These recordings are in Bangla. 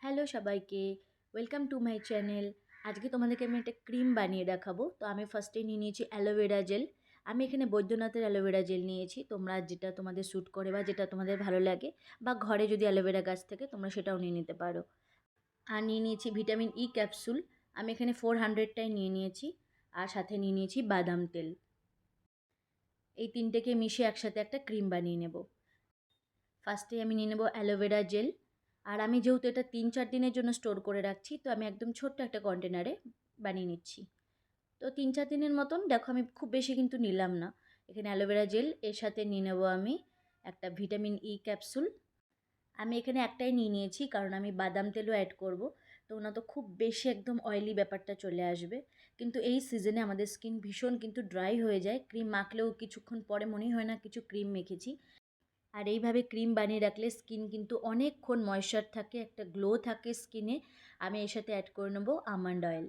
হ্যালো সবাইকে, ওয়েলকাম টু মাই চ্যানেল। আজকে তোমাদেরকে আমি একটা ক্রিম বানিয়ে দেখাবো। তো আমি ফার্স্টে নিয়ে নিয়েছি অ্যালোভেরা জেল। আমি এখানে বৈদ্যনাথের অ্যালোভেরা জেল নিয়েছি। তোমরা যেটা তোমাদের স্যুট করে বা যেটা তোমাদের ভালো লাগে, বা ঘরে যদি অ্যালোভেরা গাছ থাকে তোমরা সেটাও নিয়ে নিতে পারো। আর নিয়ে নিয়েছি ভিটামিন ই ক্যাপসুল। আমি এখানে 400টাই নিয়ে নিয়েছি। আর সাথে নিয়ে নিয়েছি বাদাম তেল। এই তিনটেকে মিশিয়ে একসাথে একটা ক্রিম বানিয়ে নেব। ফার্স্টে আমি নিয়ে নেব অ্যালোভেরা জেল। আর আমি যেহেতু এটা 3-4 দিনের জন্য স্টোর করে রাখছি, তো আমি একদম ছোট্ট একটা কন্টেনারে বানিয়ে নিচ্ছি। তো 3-4 দিনের মতন, দেখো আমি খুব বেশি কিন্তু নিলাম না। এখানে অ্যালোভেরা জেল, এর সাথে নিয়ে নেবো আমি একটা ভিটামিন ই ক্যাপসুল। আমি এখানে একটাই নিয়ে নিয়েছি কারণ আমি বাদাম তেলও অ্যাড করব। তো না তো খুব বেশি একদম অয়েলি ব্যাপারটা চলে আসবে। কিন্তু এই সিজনে আমাদের স্কিন ভীষণ কিন্তু ড্রাই হয়ে যায়, ক্রিম মাখলেও কিছুক্ষণ পরে মনেই হয় না কিছু ক্রিম মেখেছি। আর এইভাবে ক্রিম বানিয়ে রাখলে স্কিন কিন্তু অনেকক্ষণ ময়েশ্চার থাকে, একটা গ্লো থাকে স্কিনে। আমি এর সাথে অ্যাড করে নেবো আমন্ড অয়েল।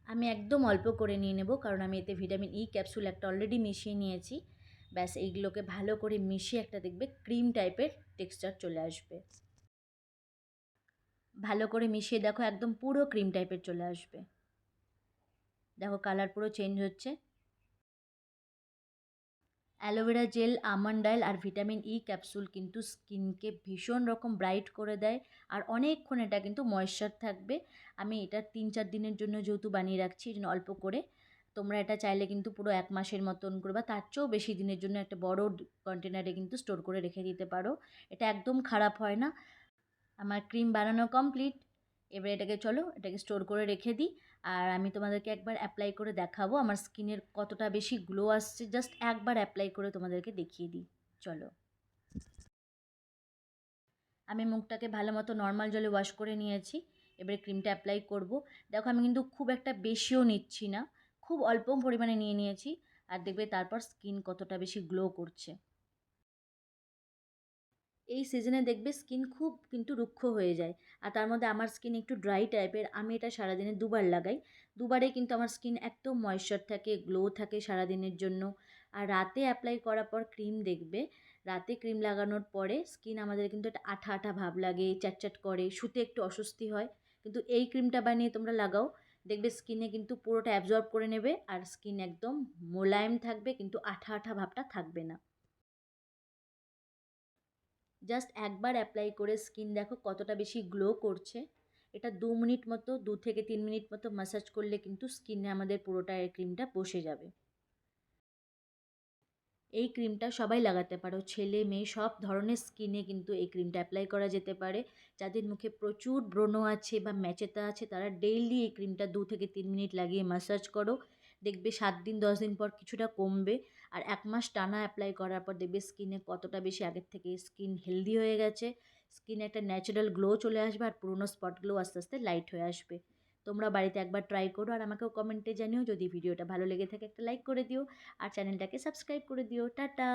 আমি একদম অল্প করে নিয়ে নেব কারণ আমি এতে ভিটামিন ই ক্যাপসুল একটা অলরেডি মিশিয়ে নিয়েছি। ব্যাস এইগুলোকে ভালো করে মিশিয়ে একটা দেখবে ক্রিম টাইপের টেক্সচার চলে আসবে। ভালো করে মিশিয়ে দেখো একদম পুরো ক্রিম টাইপের চলে আসবে। দেখো কালার পুরো চেঞ্জ হচ্ছে। অ্যালোভেরা জেল, আমন্ড অয়েল আর ভিটামিন ই ক্যাপসুল কিন্তু স্কিনকে ভীষণ রকম ব্রাইট করে দেয়। আর অনেকক্ষণ এটা কিন্তু ময়েশ্চার থাকবে। আমি এটা 3-4 দিনের জন্য যেহেতু বানিয়ে রাখছি, এই জন্য অল্প করে। তোমরা এটা চাইলে কিন্তু পুরো 1 মাসের মতন করে বা তার চেয়েও বেশি দিনের জন্য একটা বড় কন্টেনারে কিন্তু স্টোর করে রেখে দিতে পারো। এটা একদম খারাপ হয় না। আমার ক্রিম বানানো কমপ্লিট। এবার এটাকে স্টোর করে রেখে দিই। আর আমি তোমাদেরকে একবার অ্যাপ্লাই করে দেখাবো আমার স্কিনের কতটা বেশি গ্লো আসছে। জাস্ট একবার অ্যাপ্লাই করে তোমাদেরকে দেখিয়ে দিই। চলো। আমি মুখটাকে ভালো মতো নর্মাল জলে ওয়াশ করে নিয়েছি। এবারে ক্রিমটা অ্যাপ্লাই করব। দেখো আমি কিন্তু খুব একটা বেশিও নিচ্ছি না, খুব অল্প পরিমাণে নিয়ে নিয়েছি। আর দেখবে তারপর স্কিন কতটা বেশি গ্লো করছে। এই সিজনে দেখবে স্কিন খুব কিন্তু রুক্ষ হয়ে যায়। আর তার মধ্যে আমার স্কিন একটু ড্রাই টাইপের। আমি এটা সারাদিনে দুবার লাগাই। দুবারে কিন্তু আমার স্কিন একদম ময়েশ্চার থাকে, গ্লো থাকে সারাদিনের জন্য। আর রাতে অ্যাপ্লাই করার পর ক্রিম দেখবে, রাতে ক্রিম লাগানোর পরে স্কিন আমাদের কিন্তু একটা আঠা আঠা ভাব লাগে, চ্যাটচ্যাট করে, শুতে একটু অস্বস্তি হয়। কিন্তু এই ক্রিমটা বানিয়ে তোমরা লাগাও, দেখবে স্কিনে কিন্তু পুরোটা অ্যাবজর্ব করে নেবে আর স্কিন একদম মোলায়েম থাকবে, কিন্তু আঠা আঠা ভাবটা থাকবে না। জাস্ট একবার অ্যাপ্লাই করে স্কিন দেখো কতটা বেশি গ্লো করছে। এটা 2 মিনিট মতো, 2 থেকে 3 মিনিট মতো ম্যাসাজ করলে কিন্তু স্কিনে আমাদের পুরোটা এই ক্রিমটা বসে যাবে। এই ক্রিমটা সবাই লাগাতে পারো, ছেলে মেয়ে সব ধরনের স্কিনে কিন্তু এই ক্রিমটা অ্যাপ্লাই করা যেতে পারে। যাদের মুখে প্রচুর ব্রণ আছে বা ম্যাচেতা আছে তারা ডেইলি এই ক্রিমটা 2 থেকে 3 মিনিট লাগিয়ে ম্যাসাজ করো। দেখবে 7 দিন 10 দিন পর কিছুটা কমবে। আর 1 মাস টানা অ্যাপ্লাই করার পর দেখবে স্কিনে কতটা বেশি আগের থেকে স্কিন হেলদি হয়ে গেছে। স্কিনে একটা ন্যাচারাল গ্লো চলে আসবে আর পুরোনো স্পটগুলো আস্তে আস্তে লাইট হয়ে আসবে। তোমরা বাড়িতে একবার ট্রাই করো আর আমাকেও কমেন্টে জানিও। যদি ভিডিওটা ভালো লেগে থাকে একটা লাইক করে দিও আর চ্যানেলটাকে সাবস্ক্রাইব করে দিও। টাটা।